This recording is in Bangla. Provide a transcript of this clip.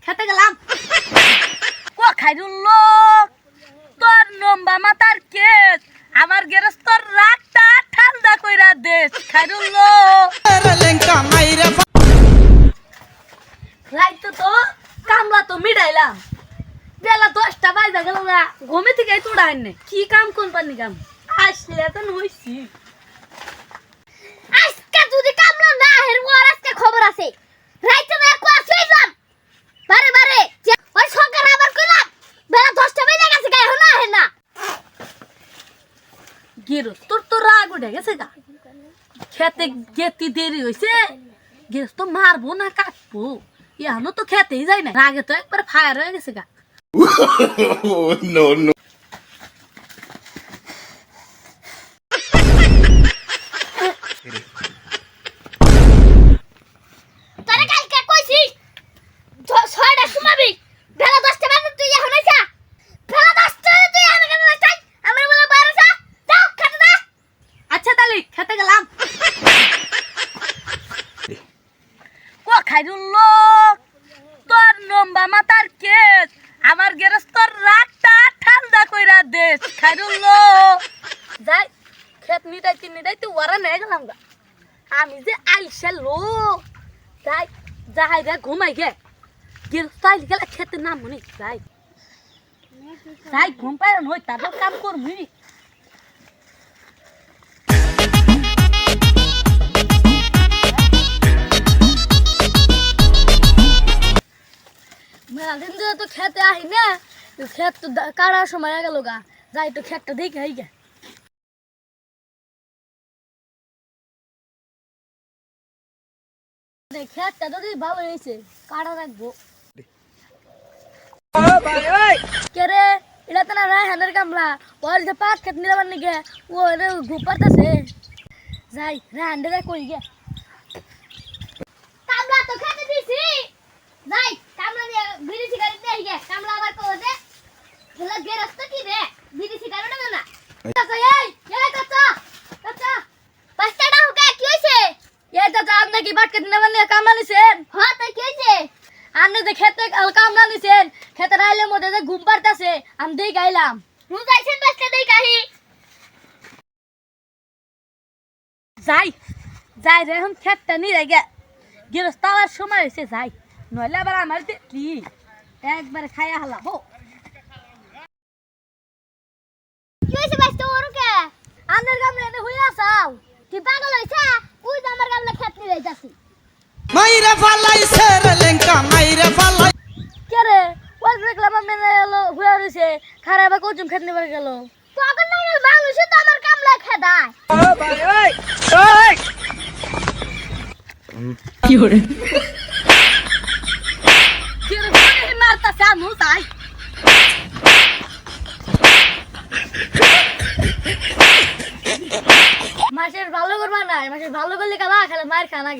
খেতে গেলাম ও খাইরুল লোক তোর নম্বা মাতার কেস আমার গেরস্তর রাতটা ঠান্ডা কইরা দেশ খাইরুল লোক রাইতো তো কামলা তো মিটাইলাম বেলা 10টা বাজে গেল না ঘুমে থেকে তোড়া আননে কি কাম কোন পানি কাম আসলে তো হইছি আজকে যদি কামলা না হের মোর আজকে খবর আছে রাইতে না কোয়া শুইলাম বারে বারে ওই সরকার আবার কইলাম বেলা 10টা বাজে গেছে গায় হনা হে না গেরস তোর তো রাগ উঠে গেছে গা খেতে গেতি দেরি হইছে গেরস তো মারবো না কাটবো ইয়ানো তো খেতেই যায় না রাগে তো একবার ফায়ার হয়ে গেছে গা no no তোরে কালকে কইছি 6টা সুমাবি বেলা 10টা বাজে তুই এখন আইছা বেলা 10টা তুই আমি কেন চাই আমি বলে বাইরে যা যা খেতে দা আচ্ছা তালি খেতে গেলাম ও খাইরুল লোক তোর নম্বা মাতার কেস আমার গেরস্তর রাতটা ঠান্ডা কইরা দেশ খাইরুল লোক যাই খেত নিটাইতে ওরা নিয়ে গেলাম গা আমি যে আইসা লোক যাই যাই রে ঘুমাই গে গেরস্তাইল গেলে খেতে নাম মনে যাই যাই ঘুম পায় নই তারপর কাম করবি মেলাদিন ধরে তো খেতে আহি না খেত তো কাটার সময় গেল গা যাই তো খেতটা দেখে আই গে খেতটা যদি ভালো হয়েছে কাটা রাখবো কে রে এটা তো না রায়হানের কামলা ওর যে পাঁচ খেত নিলাবার নাকি ও ঘুপারতেছে যাই রায়হান রে কই গে কামলা তো খেতে দিছি যাই কামলা নিয়ে বিড়ি সিগারেট নিয়ে গে কামলা আবার কই দে বলে গেরস্ত কি রে বিড়ি সিগারেট না না চাচা এই চাচা চাচা পাঁচটা হুকা কি হইছে এই চাচা আপনি কি পাট খেত নিলাবার নিয়ে কামলা নিছেন হ্যাঁ তাই কি হইছে আপনি যে খেতে কামলা নিছেন খেতে রাইলের মধ্যে যে ঘুম পারতেছে আমি দিয়ে গাইলাম রোজ আইছেন পাঁচটা দেই কাহি যাই যাই রে এখন খেতটা নিয়ে গে গেরস্তাওয়ার সময় হয়েছে যাই নইলে আবার আমার কি একবারে খাইয়া হালাবো কি হইছে পাঁচটা ওরকে আন্নার গামলে এনে হইয়া আসাও কি পাগল হইছে ওই তো আমার গামলা খেত নিয়ে যাইতাছি মাইরে ফালাইছে রে লেঙ্কা মাইরে ফালাই কে রে ওই দেখলাম মেনে এলো হইয়া রইছে খারাপ বা কোচুম খেত নিবার গেল তখন না মানুষ তো আমার কামলা খেদায় কি রে মারতাছে আমু তাই মাসের ভালো করবা না মাসের ভালো করলে কালা খেলে মার খানা